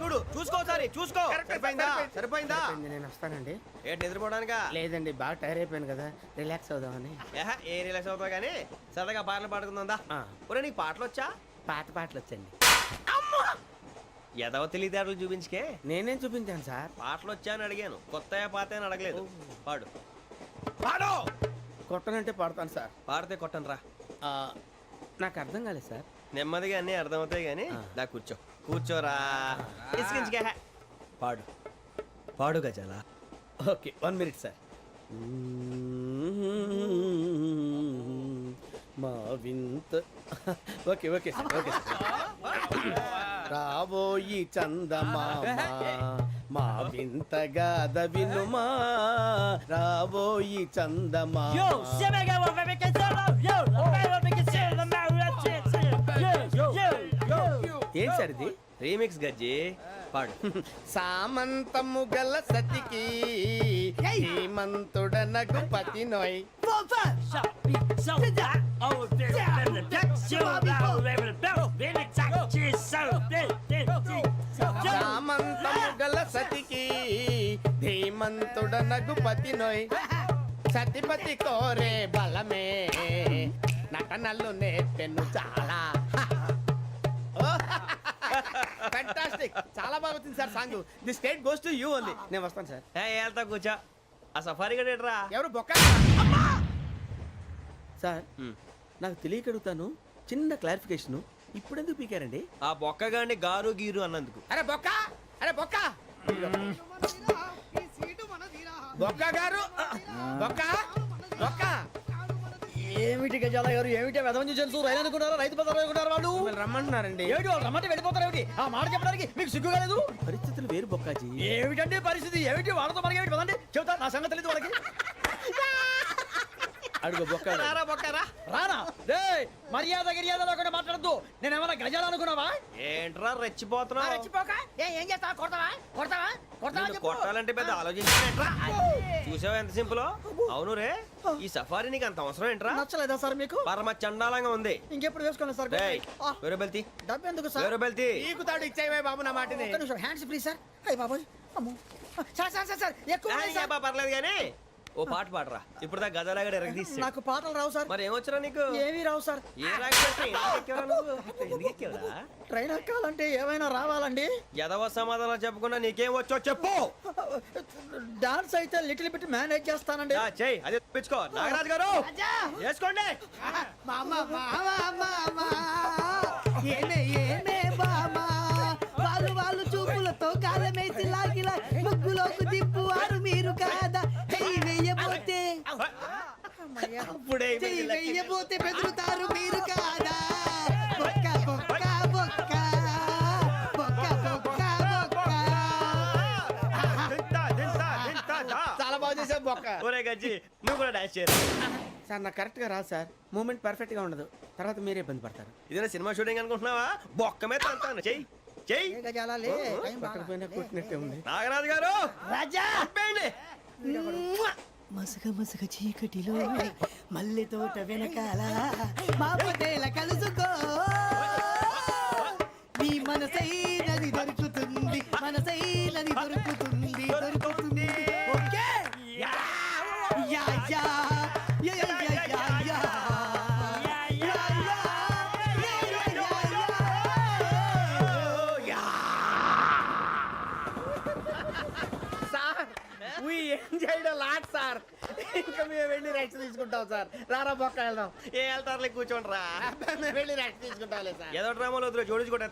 చూడు చూసుకో. సరే చూసుకో. సరిపోయిందా? సరిపోయిందా? నేను వస్తానండి. ఏంటి నిద్రపోవడానికా? లేదండి, బాగా టైర్ అయిపోయాను కదా, రిలాక్స్ అవుదామని. ఏ రిలాక్స్ అవుతావు కానీ సరదాగా పాటలు పాడుకుందా? ఒరే నీకు పాటలు వచ్చా? పాత పాటలు వచ్చండి. ఎదవ తెలివితేటలు చూపించుకే. నేనేం చూపించాను సార్? పాటలు వచ్చా అని అడిగాను, కొత్త పాత అని అడగలేదు. పాడు. పాడు. కొట్టనంటే పాడతాను సార్. పాడితే కొట్టను రా. నాకు అర్థం కాలేదు సార్. నెమ్మదిగా అన్నీ అర్థమవుతాయి కానీ నా కూర్చో. కూర్చోరా. పాడు. పాడు గజాల. Okay, 1 minute sir. మా వింత. Okay okay sir. Okay sir. రాబోయి చందమామ మా వింతగా వినుమా. రాబోయి చందమామ. ఏం సార్ ఇది? రీమిక్స్ గజ్జి. పాడు. సామంతము గల సతికి హేమంతుడనగు పతి నోయ్. సామంతము గల సతికి ధీమంతుడనగు పతి నోయ్. సతిపతి కోరే బలమే నటనలు నేర్పెను చాలా. ఫ్యాంటాస్టిక్, చాలా బాగా వచ్చింది sir song. The state goes to you only. నేను వస్తాను సార్. వెళ్తా కూర్చో. ఆ సఫారీ గడేట్రా? ఎవరు బొక్క సార్? నాకు తెలియక అడుగుతాను, చిన్న క్లారిఫికేషన్. ఇప్పుడు ఎందుకు పీకారండి? ఆ బొక్కగాడిని గారు గీరు అన్నందుకు. అరే బొక్క, అరే బొక్క, బొక్క గారు, బొక్క బొక్క ఏమిటి గజాల గారు ఏమిటి వెదవని చూసారు రైలు అనుకుంటారా రైతు బజార్ అనుకుంటారు వాళ్ళు రమ్మంటున్నారండి. ఏమిటి వాళ్ళు రమ్మంటే వెళ్ళిపోతారు ఏమిటి ఆ మాట చెప్పడానికి మీకు సిగ్గు కాలేదు పరిస్థితులు వేరు బొక్కాజీ. ఏమిటండి పరిస్థితి ఏమిటి వాళ్ళతో మనకి ఏమిటి పదండి చెబుతా నా సంగతి తెలియదు వాళ్ళకి అడుగు బొక్క రారా బొక్కరా రానా రే మర్యాద గిర్యాద లేకుండా మాట్లాడద్దు నేను ఏమైనా గజాలు అనుకున్నావా ఏంట్రా రెచ్చిపోతున్నావు? రెచ్చిపోక ఏం చేస్తావా కొడతావా కొడతావా కొడతావా నిన్ను చెప్పు. కొట్టాలంటే పెద్ద ఆలోచించానేంట్రా? చూసావా ఎంత సింపుల్? అవును రే ఈ సఫారీ నీకు అంత అవసరం ఏంట్రా? నచ్చలేదా సార్ మీకు పరమ చండాలంగా ఉంది. ఇంకెప్పుడు వేసుకోండి సార్ డేయ్, వేరే బెల్తి డబ్బు ఎందుకు సార్ వేరే బెల్తి నీకు తాడు ఇచ్చేవే బాబు నా మాటని ఒక్క నిమిషం హ్యాండ్స్ ఫ్రీ సార్ అయ్య బాబోయ్ అమ్మో సార్ సార్ సార్ సార్ ఎక్కువ ఉన్నాయి సార్. పర్లేదు కానీ ఓ పాట పాడరా. ఇప్పుడు దా గదలాగడ ఎరగదీసి. నాకు పాటలు రావు సార్. మరి ఏమొచ్చరా నీకు? ఏమీ రావు సార్. ఏ రాకపోతే ట్రైన్ ఎక్కాలంటే ఏమైనా రావాలండి. ఎదవ సమాధానం చెప్పకుండా నీకేం వచ్చో చెప్పు. డాన్స్ అయితే లిటిల్ బిట్ మేనేజ్ చేస్తానండి. చెయ్ అదే తెప్పించుకో. నాగరాజు గారు చేసుకోండి. ఏమే ఏమే బామా వాళ్ళు వాళ్ళు చూపులతో కాలమేసి లాగిలా ముగ్గులోకి తిప్పువారు మీరు కాదా చెయ్యి వెయ్యబోతే చెయ్యి వెయ్యబోతే బెదురుతారు మీరు కాదా బొక్క బొక్క బొక్క బొక్క బొక్క బొక్క. చాలా బాగా చేసావు బొక్క. ఒరే గజ్జి నువ్వు కూడా డాన్స్ చేయరు సార్ నాకు కరెక్ట్ గా రాదు సార్ మూమెంట్ పర్ఫెక్ట్ గా ఉండదు తర్వాత మీరే ఇబ్బంది పడతారు. ఇదేనా సినిమా షూటింగ్ అనుకుంటున్నావా? బొక్క మీద అంటాను. చెయ్యి చెయ్యి. నాగరాజు గారు రాజా చెప్పండి. మసగ మసగ చీకటిలో మల్లె తోట వెనకాల మా పటేల కలుసుకో మీ మనసైనది దొరుకుతుంది మనసైనది దొరుకుతుంది దొరుకుతుంది okay yeah yeah yeah yeah yeah yeah sir ఇంకా మేము వెళ్ళి రెస్ట్ తీసుకుంటాం సార్. రారా బొక్క వెళ్దాం. ఏ వెళ్తారులే కూర్చోండి రా. మేము వెళ్ళి రెస్ట్ తీసుకుంటాం సార్. ఏదో డ్రామాలో వద్దు జోడించుకుంటా.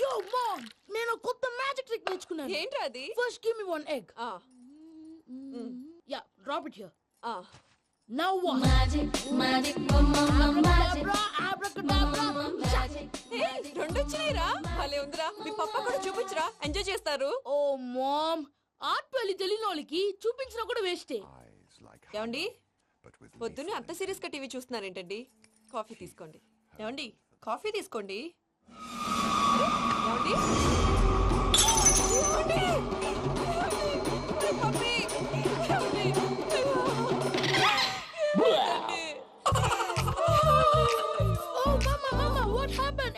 యో మామ్ నేను కొత్త మ్యాజిక్ ట్రిక్ నేర్చుకున్నాను. ఏంట్రా అది? First give me one egg. Yeah drop it here. Now what magic magic అబ్రాకడబ్రా అబ్రాకడబ్రా magic. రెండు వచ్చినాయిరా భలే ఉందిరా. మీ పప్ప కూడా చూపించరా ఎంజాయ్ చేస్తారు. ఓ మామ్ ఆర్ట్ పెళ్లి తెలియని వాళ్ళకి చూపించినా కూడా వేస్టే. ఏమండి పొద్దున్నే అంత సీరియస్ గా టీవీ చూస్తున్నారేంటండి? కాఫీ తీసుకోండి. ఏమండి కాఫీ తీసుకోండి. ఏమండి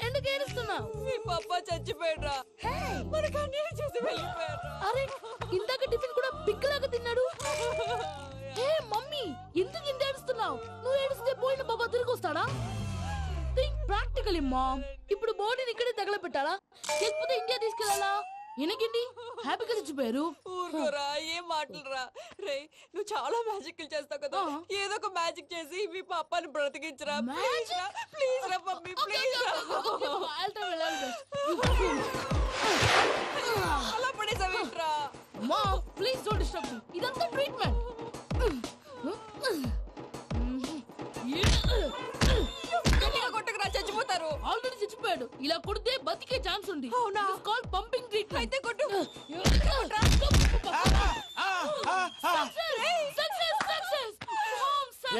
ఎందుకు ఏడుస్తున్నావు? మీ పప్ప చచ్చిపోయాడ్రా. మనకు అన్యాయం చేసి వెళ్ళిపోయాడ్రా. అరే ఇందాక టిఫిన్ కూడా పిక్కలాగా తిన్నాడు. హే మమ్మీ ఎందుకు ఇంత ఏడుస్తున్నావు? నువ్వు ఏడిస్తే పోయిన బాబా తిరిగి వస్తాడా? Think practically mom. ఇప్పుడు బాడీని ఇక్కడే తగలబెట్టాలా లేకపోతే ఇండియా తీసుకెళ్లాలా? ఎనకండి హ్యాపీగా చచ్చిపోయారు. ఊరుకోరా ఏం మాటలురా. రే నువ్వు చాలా మ్యాజిక్ చేస్తావు కదా, ఏదో ఒక మ్యాజిక్ చేసి మీ పాపాని బ్రతికించరా. ప్లీజ్ రా మమ్మీ ప్లీజ్ రా. అలా పడేసావేంట్రా? Mom please don't disturb me. ఇదంతా ట్రీట్మెంట్. కొట్టకురా చచ్చిపోతారు. ఆల్రెడీ చచ్చిపోయాడు. ఇలా కొడితే బతికే ఛాన్స్ ఉంది. అవునా? Called pumping treatment. అయితే కొట్టు.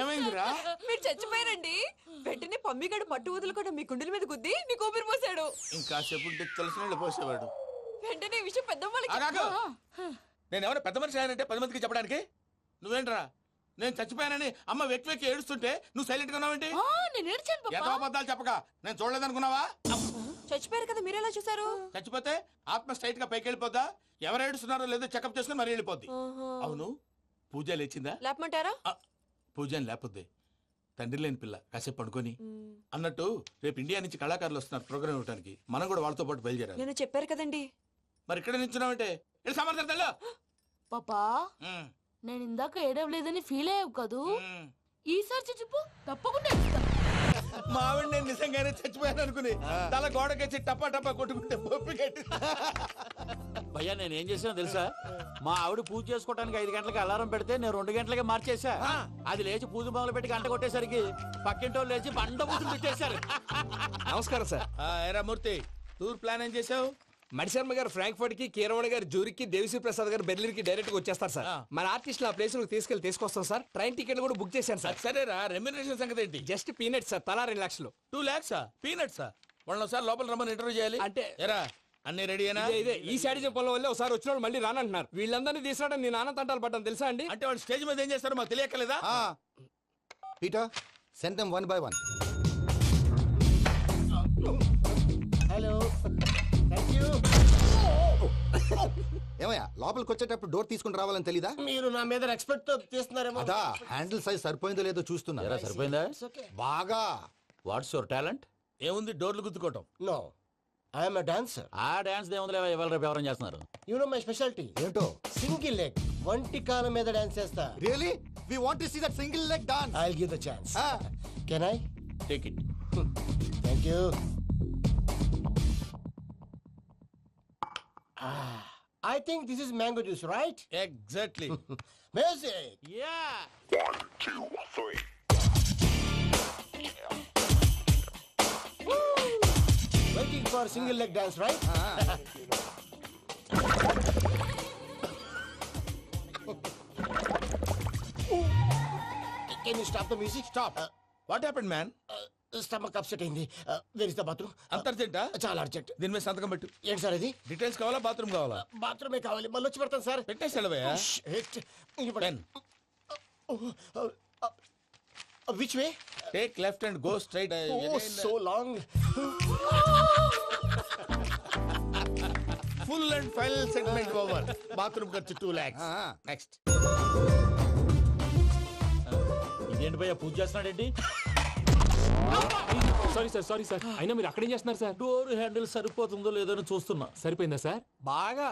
ఏమైందిరా? మీరు చచ్చిపోయారండి. వెంటనే పమ్మిగాడు పట్టు వదులుకుండా మీ గుండెల మీద గుద్ది మీకు ఊపిరి పోసాడు. ఇంకా చెప్పు తెలిసిన పోసేవాడు. వెంటనే ఈ విషయం పెద్ద నేను ఎవరైనా పెద్ద మనిషి ఆయనంటే 10 మందికి చెప్పడానికి నువ్వేంట్రా? నేను చచ్చిపోయానని అమ్మ వెక్కి వెక్కి ఏడుస్తుంటే నువ్వు సైలెంట్ గా ఉన్నావేంటి? నేను ఏడ్చాను ఎంతో అబద్ధాలు చెప్పక నేను చూడలేదనుకున్నావా? చచ్చిపోయారు కదా మీరెలా చూసారు? చచ్చిపోతే ఆత్మ స్ట్రైట్ గా పైకి వెళ్ళిపోద్దా? ఎవరు ఏడుస్తున్నారో లేదో చెకప్ చేసుకుని మరీ వెళ్ళిపోద్ది. అవును పూజ లేచిందా? లేపమంటారా? పూజ అని లేకపోద్ది. తండ్రి లేని పిల్ల కాసేపు పడుకొని అన్నట్టు రేపు ఇండియా నుంచి కళాకారులు వస్తున్నారు ప్రోగ్రామ్ ఇవ్వడానికి. మనం కూడా వాళ్ళతో పాటు బయలుదేరాలి. నేను చెప్పారు కదండి. మరి ఇక్కడ నించున్నావంటే సమర్థతల్లో పాపా నేను ఇందాక ఏడవలేదని ఫీల్ అయ్యావు కదూ. ఈసారి చచ్చిపో తప్పకుండా మావిడ నేను నిజంగానే చచ్చిపోయాను అనుకుని తల గోడకెచ్చి టప్పా టప్పా కొట్టుకుంటే బొప్పి కట్టి భయ్యా నేను ఏం చేసానో తెలుసా? మా ఆవిడ పూజ చేసుకోవడానికి 5 గంటలకి అలారం పెడితే నేను 2 గంటలకే మార్చేసా. అది లేచి పూజ మొదలు పెట్టి గంట కొట్టేసరికి పక్కింటి వాళ్ళు లేచి బండ పూజలు పెట్టేశారు. నమస్కారం సార్. ఏరా మూర్తి, టూర్ ప్లాన్ ఏం చేసావు? మణిశర్మ గారు ఫ్రాంక్ఫర్ట్ కి, కీరవాణ గారు జూరికి, దేవిశ్రీ ప్రసాద్ గారు బెర్లిన్ కి డైరెక్ట్ గా వచ్చేస్తారు సార్. మన ఆర్టిస్ట్ ఆ ప్లేస్ తీసుకొస్తాం సార్. ట్రైన్ టికెట్ కూడా బుక్ చేశాను సార్. సరేరా, రెమ్యూనరేషన్ సంగతి ఏంటి? జస్ట్ పీనట్స్ సార్, తలా 2 లక్షలు. 2 lakhs పీనట్సా? వాళ్ళని ఒకసారి లోపల రమ్మని ఇంటర్వ్యూ చేయాలి. అంటే ఎరా అన్ని రెడీనా? ఇదే ఈ శాడిజం పొలం వల్ల ఒకసారి వచ్చిన వాళ్ళు మళ్ళీ రానంటున్నారు. వీళ్ళందరినీ తీసుకురావడం నేను నాన్న తంటాలు పడ్డాను తెలుసా అండి? అంటే వాళ్ళు స్టేజ్ మీద ఏం చేస్తారో మాకు తెలియక్కలేదా? Peter send them 1 by 1. Hello, thank you. ఏమయ్యా లోపలికి వచ్చేటప్పుడు డోర్ తీసుకుని రావాలని తెలీదా? మీరు నా మీద ఎక్స్పెక్ట్ తో తీస్తున్నారేమో. అదా హ్యాండిల్ సైజ్ సరిపోయిందో లేదో చూస్తున్నా. సరిపోయిందా? బాగా. What's your talent? ఏముంది, డోర్లు గుద్దుకోవటం. No, I'm a dancer. ఆ డాన్స్ దేవుందిలే, ఇవాళ రేపు ఎవరైనా చేస్తున్నారు. యు నో మై స్పెషాలిటీ ఏంటో? సింగిల్ లెగ్, వంటి కాలం మీద డాన్స్ చేస్తా. Really we want to see that single leg dance. I will give the chance. Can I take it? Thank you. I think this is mango juice, right? Exactly. Music. Yeah. 1, 2, 3. Waiting for single leg dance, right? Can you stop the music? Stop. What happened, man? Stomach upset అయింది. Where is the bathroom? అంత అర్జెంటా? చాలా urgent. దీని మీద సంతకం పెట్టు. ఏంటి sir ఇది? డీటెయిల్స్ కావాలా, బాత్రూమ్ కావాలా? బాత్రూమే కావాలి. మళ్ళీ వచ్చి పెడతాను సార్. పెట్టేసి వెళ్ళవయ్యా. Pen. Which way? Take left and go straight. Oh, so long. Full and final segment over. Bathroom ఖర్చు 2 lakhs. నెక్స్ట్. ఇదేంటి భయ్యా పూజ చేస్తున్నాడేంటి? సారీ సార్ అయినా మీరు అక్కడేం చేస్తున్నారు సార్? డోర్ హ్యాండిల్ సరిపోతుందో లేదో అని చూస్తున్నా. సరిపోయిందా సార్? బాగా.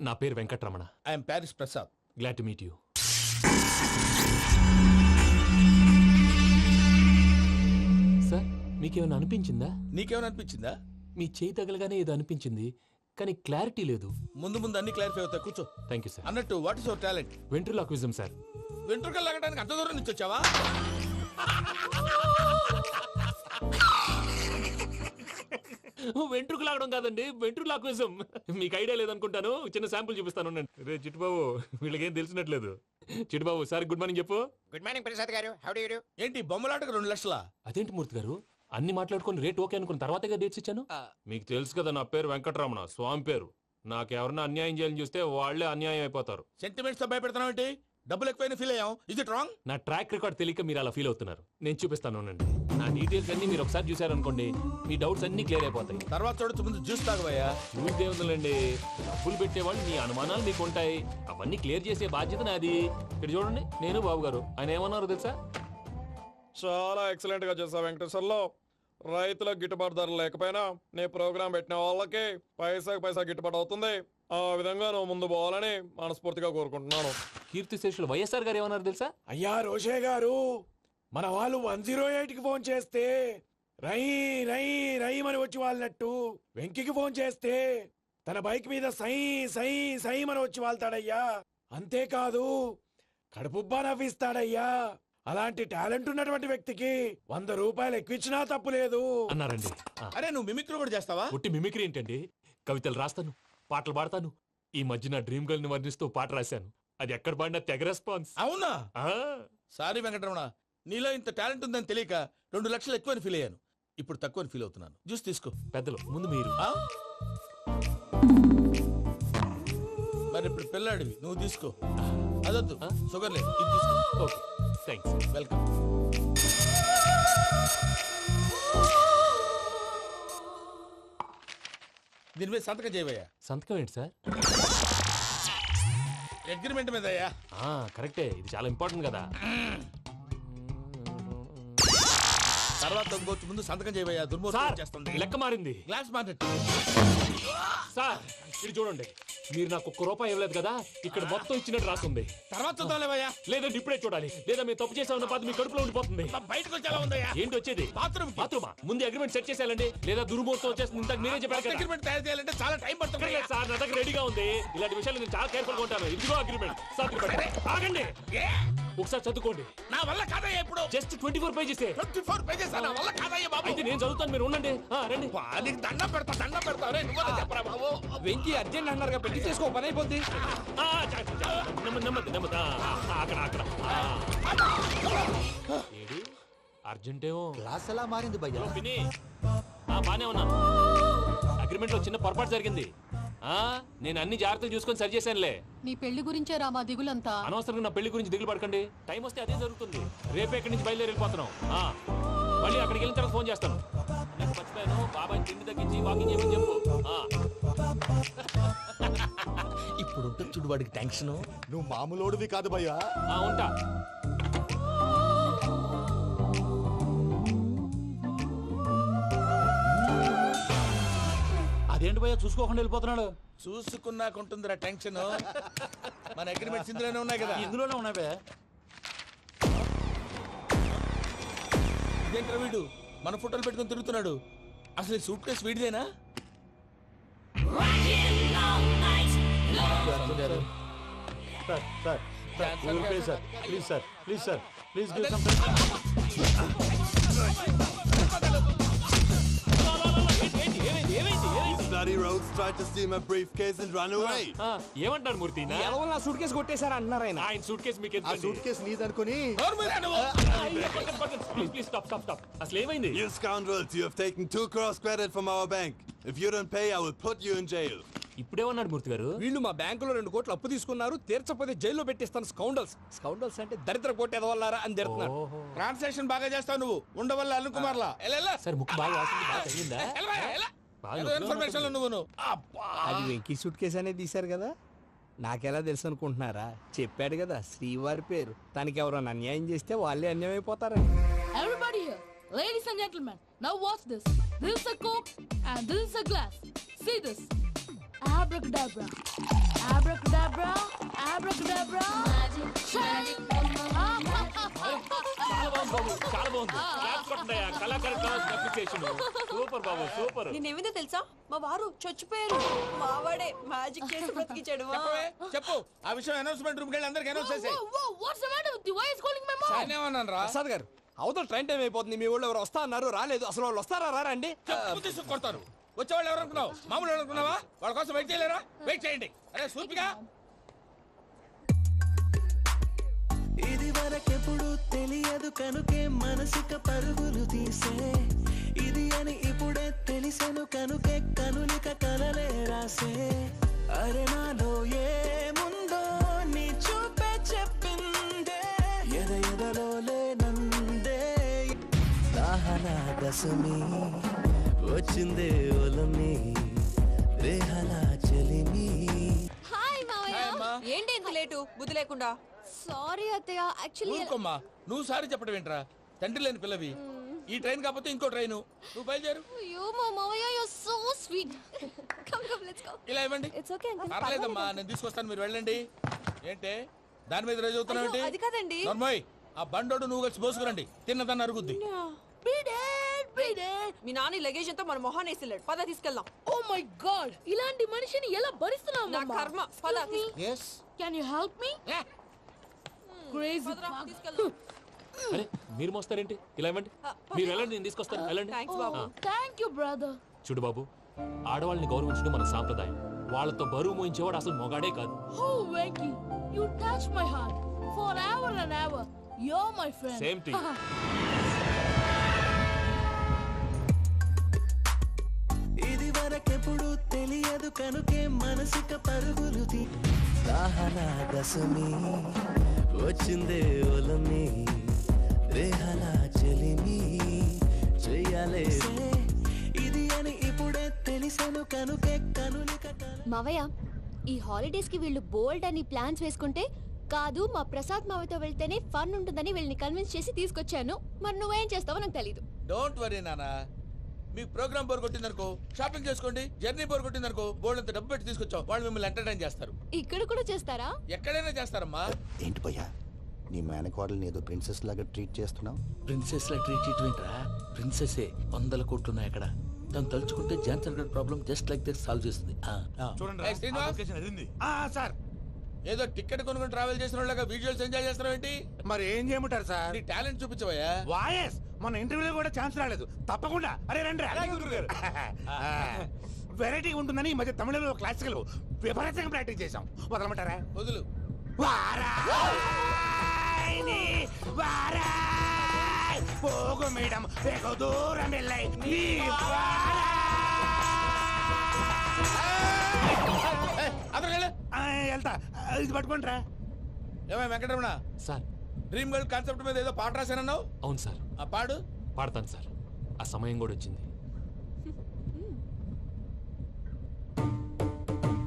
నా పేరు Venkataramana. I'm Paris Prasad. Glad to meet you. Sir మీకేమైనా అనిపించిందా? నీకేమైనా అనిపించిందా? మీ చేయి తగలగానే ఏదో అనిపించింది, కానీ క్లారిటీ లేదు. ముందు అన్ని క్లారిఫై అవుతాయి, కూర్చో. Thank you sir. అన్నట్టు what is your talent? Ventriloquism sir. వెంట్రుకలు లాగడానికి అంత దూరం నుంచి వచ్చావా? వెంట్రుకు లాగడం కాదండి, వెంట్రులాక్విజం. మీకు ఐడియా లేదనుకుంటాను, చిన్న శాంపుల్ చూపిస్తాను. రే చిట్టుబాబు, వీళ్ళకేం తెలిసినట్లేదు. చిట్టుబాబు సార్ గుడ్ మార్నింగ్ చెప్పు. Good morning Prasad garu. How do you do? ఏంటి బొమ్మలాటకు 2 లక్షలా? అదేంటి మూర్తి గారు, అన్ని మాట్లాడుకొని రేట్ ఓకే అనుకున్న తర్వాతగా డేట్స్ ఇచ్చాను. మీకు తెలుసు కదా నా పేరు వెంకటరమణ, స్వామి పేరు. నాకెవరన్నా అన్యాయం చేయాలని చూస్తే వాళ్లే అన్యాయం అయిపోతారు. సెంటిమెంట్స్ తో భయపెడతావు ఏంటి? డబ్బులు ఎక్కువైనా ఫీల్ అయ్యాం. Is it wrong? నా ట్రాక్ రికార్డ్ తెలియక మీరు అలా ఫీల్ అవుతున్నారు. నేను చూపిస్తాను ఉండండి. నా డీటెయిల్స్ అన్ని మీరు ఒకసారి చూసారనుకోండి, మీ డౌట్స్ అన్ని క్లియర్ అయిపోతాయి. తర్వాత చూడొచ్చు, ముందు జ్యూస్ తాగబోయా. జ్యూస్ దేవుందండి, డబ్బులు పెట్టేవాళ్ళు మీ అనుమానాలు మీకు ఉంటాయి, అవన్నీ క్లియర్ చేసే బాధ్యత నాది. ఇక్కడ చూడండి, నేను బాబు గారు. ఆయన ఏమన్నారు తెలుసా? చాలా ఎక్సలెంట్ గా చేసావు వెంకటేశ్వర్లో. రైతులకు గిట్టుబాటు ధర లేకపోయినా నీ ప్రోగ్రాం పెట్టిన వాళ్ళకి పైసాకి పైసా గిట్టుబాటు అవుతుంది. ఆ విధంగా నువ్వు ముందు పోవాలని మనస్ఫూర్తిగా కోరుకుంటున్నాను. కీర్తిశేషులు వైఎస్ఆర్ గారు ఏమన్నారు తెలుసా? అయ్యా రోషే గారు, మన వాళ్ళు 108కి ఫోన్ చేస్తే రై రై రై అని వచ్చి వాళ్ళనట్టు, వెంకికి ఫోన్ చేస్తే తన బైక్ మీద సై సై సై అని వచ్చి వాళ్తాడయ్యా. అంతేకాదు కడుపుబ్బా నవ్విస్తాడయ్యా. అలాంటి టాలెంట్ ఉన్నటువంటి వ్యక్తికి 100 రూపాయలు ఎక్కువచ్చినా తప్పు లేదు అన్నారండి. అరే నువ్వు మిమిక్రీ కూడా చేస్తావా? ఒట్టి మిమిక్రీ ఏంటండి, కవితలు రాస్తాను, పాటలు పాడతాను. ఈ మధ్య నా డ్రీమ్ గర్ల్ ని వర్ణిస్తూ పాట రాశాను. అది ఎక్కడ పాడినా తెగ రెస్పాన్స్. అవునా? సారీ వెంకటరమణ, నీలో ఇంత టాలెంట్ ఉందని తెలియక 2 లక్షలు ఎక్కువని ఫీల్ అయ్యాను. ఇప్పుడు తక్కువని ఫీల్ అవుతున్నాను. జ్యూస్ తీసుకో. పెద్దలు ముందు మీరు. మరి ఇప్పుడు పిల్లాడివి, నువ్వు తీసుకో. అదొద్దు, షుగర్ లేదు, ఇది తీసుకో. Okay thanks. వెల్కమ్. దీని మీద సంతకం చేయవయ్యా. సంతకం ఏంటి సార్? అగ్రిమెంట్ మీద అయ్యా. కరెక్టే, ఇది చాలా ఇంపార్టెంట్ కదా. తర్వాత ఇంకొచ్చి ముందు సంతకం చేయవయ్యా. దుర్మోహం చేస్తుంది. లెక్క మారింది. Glass market. సార్ ఇది చూడండి, మీరు నాకు ఒక్క రూపాయి ఇవ్వలేదు కదా, ఇక్కడ మొత్తం ఇచ్చినట్టు రాస్తుంది. తర్వాత చూద్దాంలేవయ్యా. లేదంటే ఇప్పుడే చూడాలి, లేదా మీరు తప్పు చేసామన్న బాధ మీ కడుపులో ఉండిపోతుంది. బయటకు వచ్చేలా ఉందయ్యా. ఏంటి వచ్చేది? బాత్రూమా? ముందు అగ్రిమెంట్ సెట్ చేసేయాలండి, లేదా దుర్మూర్తం వచ్చేస్తుంది. ఇంతకు మీరే చెప్పారు కదా. అగ్రిమెంట్ తయారు చేయాలంటే చాలా టైం పడుతుంది లేదు సార్, నా దగ్గర రెడీగా ఉంది. ఇలాంటి విషయాలు నేను చాలా కేర్ఫుల్ గా ఉంటాను. ఇదిగో అగ్రిమెంట్. ఆగండి, ఒకసారి చదువుకోండి. నా వల్ల కాదయ్యా. ఇప్పుడు జస్ట్ 24 పేజెస్. 24 పేజెస్ నా వల్ల కాదయ్యా బాబు. అయితే నేను చదువుతాను, మీరు ఉండండి. రండి. నీకు దండం పెడతా నువ్వు చెప్పరా బాబు. వెంకీ అర్జెంట్ అన్నారుగా, పెళ్లి చేసుకో, పని అయిపోద్ది. నెమ్మది. అక్కడ ఏడి అర్జెంటేమో. క్లాస్ ఎలా మారింది భయ్యా? పిన్ని, బానే ఉన్నాను. అగ్రిమెంట్ లో చిన్న పొరపాటు జరిగింది. నేను అన్ని జాగ్రత్తలు చూసుకొని సరి చేశానులే. నీ పెళ్లి గురించే రా మా దిగులంతా. అనవసరంగా నా పెళ్లి గురించి దిగులు పడకండి. టైం వస్తే అదే జరుగుతుంది. రేపే ఇక్కడి నుంచి బయలుదేరి వెళ్ళిపోతున్నాం. మళ్ళీ అక్కడికి వెళ్ళిన తర్వాత ఫోన్ చేస్తాను. నాకు మర్చిపోయాను, బాబాయ్ తిండి తగ్గించి వాకింగ్ చేయమని చెప్పు. ఇప్పుడు ఉంటుంది చూడు వాడికి టెన్షన్. నువ్వు మామూలోడివి కాదు భయ్యా. ఉంటా. అదేంటి భయ్యా చూసుకోకుండా వెళ్ళిపోతున్నాడు? చూసుకున్నాకుంటుందిరా టెన్షన్. మన అగ్రిమెంట్స్ ఇందులోనే ఉన్నాయి కదా. ఇందులోనే ఉన్నాయి భయ్యా. ఇదేంట్రా వీడు మన ఫోటోలు పెట్టుకొని తిరుగుతున్నాడు? అసలు ఈ సూట్ కేసు వీడిదేనా? ఏమంటారు మూర్తి? నా సూట్ కేసు కొట్టేశారా అన్నారు ఆయన. ఆయన సూట్ కేసు మీకు సూట్ కేసు నీదనుకుని. Please stop. అసలు ఏమైంది? You scoundrels, you have taken 2 crores credit from our bank. If you don't pay, I will put you in jail. ఇప్పుడేమన్నాడు మూర్తి గారు? వీళ్ళు మా బ్యాంకులో 2 కోట్లు అప్పు తీసుకున్నారు, తీర్చకపోతే జైల్లో పెట్టిస్తాను. స్కౌండల్స్ అంటే దరిద్ర కోట ఎదవల్లారా అని తిడుతున్నారు. ట్రాన్సాక్షన్ బాగా చేస్తావు నువ్వు. ఉండవల్ల అల్లు కుమార్లా. సార్ ముక్కు బాగా వాసింది, బాగా తగిలిందా? ఇన్ఫర్మేషన్ నువ్వు. అది వెంకీ సూట్ కేసు అనేది తీశారు కదా, నాకెలా తెలుసు అనుకుంటున్నారా? చెప్పాడు కదా శ్రీవారి పేరు. తనకి ఎవరైనా అన్యాయం చేస్తే వాళ్ళే అన్యాయం అయిపోతారని. Everybody here, ladies and gentlemen, now watch this. This is a coke and this is a glass. See this. Abracadabra. Abracadabra. Abracadabra. Magic. చాలా బాగుంది. కళాకారు సూపర్ బాబు, సూపర్. నేనేమిందో తెలుసా, మా వారు చచ్చిపోయారు. మావాడే మ్యాజిక్ చేసి బ్రతికించాడు. చెప్పు ఆ విషయం. అనౌన్స్మెంట్ రూమ్ కెళ్ళి అందరికి అనౌన్స్ చేసి. What's the matter with you? Why is calling my mom? Prasad గారు, అవతల ట్రైన్ టైం అయిపోతుంది. మీ ఊళ్ళో ఎవరు వస్తా అన్నారు, రాలేదు. అసలు వాళ్ళు వస్తారా రారండి? కొడతారు. వచ్చేవాళ్ళు ఎవరు అనుకున్నావు? మామూలు అనుకున్నావా? వాళ్ళ కోసం వెయిట్ చేయలేరా? వెయిట్ చేయండి. అరే సూపిగా. ఇది వరకెప్పుడు తెలియదు కనుకే మనసుక పరుగులు తీసే, ఇది అని ఇప్పుడే తెలిసెను కనుకే కనులిక కలలే రాసే. అరే నాలో ఏముందో నీ చూపే చెప్పిందే, ఎదలో లేనందే. దాహనా దశమి వచ్చిందే ఒలమి, రేహనా చెలిమి. హాయ్ మావయ్య. ఏంటి ఇంత లేటు? బుద్ధి లేకుండా. సారీ అత్తయ్య, యాక్చువల్లీ. ఊరుకోమ్మా, నువ్వు సారీ చెప్పడం ఏంట్రా? తండ్రి లేని పిల్లవి. ఈ ట్రైన్ కాకపోతే ఇంకో ట్రైన్. నువ్వు బయలుదేరు. అయ్యో మా మావయ్య, you are so sweet. Come let's go. ఇలా ఇవ్వండి. It's okay uncle. పర్లేదమ్మా, నేను తీసుకొస్తాను, మీరు వెళ్ళండి. ఏంటే దాని మీద రోజు అవుతున్నావు ఏంటి? అది కాదండి. నర్మోయ్, ఆ బండోడు నువ్వు కలిసి పోసుకురండి. తిన్నదాన్ని అరుగుద్ది. మీ నాన్న లగేజ్ అంతా మన మొహాన్ వేసిల్లాడు. పద తీసుకెళ్దాం. Oh my god, ఇలాంటి మనిషిని ఎలా భరిస్తున్నావు? నా కర్మ. పద. yes. Can you help me? Crazy. అరే మీరు మోస్తారేంటి? ఇలా ఇవ్వండి. మీరు వెళ్ళండి, నేను తీసుకొస్తాను. వెళ్ళండి. Thank you brother. చూడు బాబు, ఆడవాళ్ళని గౌరవించడం మన సాంప్రదాయం. వాళ్ళతో బరువు మోయించేవాడు అసలు మొగాడే కాదు. Oh Venki, you touch my heart forever and ever. You're my friend. Same to you. ఇది వరకెప్పుడు తెలియదు కనుకే మనసుక పరుగులు తీ. దాహనా దశమి వచ్చిందే ఒలమి, రేహనా చెలిమి చెయ్యాలే. ఇది అని ఇప్పుడే తెలిసెను కనుకే కనులిక. మావయ్య, ఈ హాలిడేస్ కి వీళ్ళు బోల్డ్ అని ప్లాన్స్ వేసుకుంటే, కాదు మా ప్రసాద్ మావయ్యతో వెళ్తేనే ఫన్ ఉంటుందని వీళ్ళని కన్విన్స్ చేసి తీసుకొచ్చాను. మరి నువ్వేం చేస్తావో నాకు తెలీదు. డోంట్ వరీ నానా, మీకు ప్రోగ్రామ్ బోర్ కొట్టిందనుకో షాపింగ్ చేసుకోండి, జర్నీ బోర్ కొట్టిందనుకో బోర్డు అంత డబ్బు పెట్టి తీసుకొచ్చాం, వాళ్ళు మిమ్మల్ని ఎంటర్టైన్ చేస్తారు. ఇక్కడ కూడా చేస్తారా? ఎక్కడైనా చేస్తారమ్మా. ఏంటి భయ్యా నీ మేనకోడల్ని ఏదో ప్రిన్సెస్ లాగా ట్రీట్ చేస్తున్నావు? ప్రిన్సెస్ లా ట్రీట్ చేయటమేంట్రా? ప్రిన్సెస్ 100 కోట్లు ఉన్నాయి అక్కడ. తను తలుచుకుంటే జాన్సన్ గడ్ problem just like this solve చేస్తుంది. సార్ ఏదో టికెట్ కొనుక్కొని ట్రావెల్ చేసిన వాళ్ళగా వీడియోస్ ఎంజాయ్ చేస్తున్నావు ఏంటి? మరి ఏం చేయమంటారు సార్? నీ టాలెంట్ చూపించవయ్యా. వాయస్ మన ఇంటర్వ్యూలో కూడా ఛాన్స్ రాలేదు. తప్పకుండా అరే రండి. వెరైటీ ఉంటుందని ఈ మధ్య తమిళలో క్లాసికల్ విపరీతంగా ప్రాక్టీస్ చేశాం. వదలమంటారా? వదులు. పోగు మేడం వెగు దూరం వెళ్ళాయి. వెళ్తా, ఇది పట్టుకుంటారా? ఏమై Venkataramana sir, dream girl concept మీద ఏదో పాట రాశానన్నావు. అవును సార్. ఆ పాడు. పాడతాను సార్. ఆ సమయం కూడా వచ్చింది.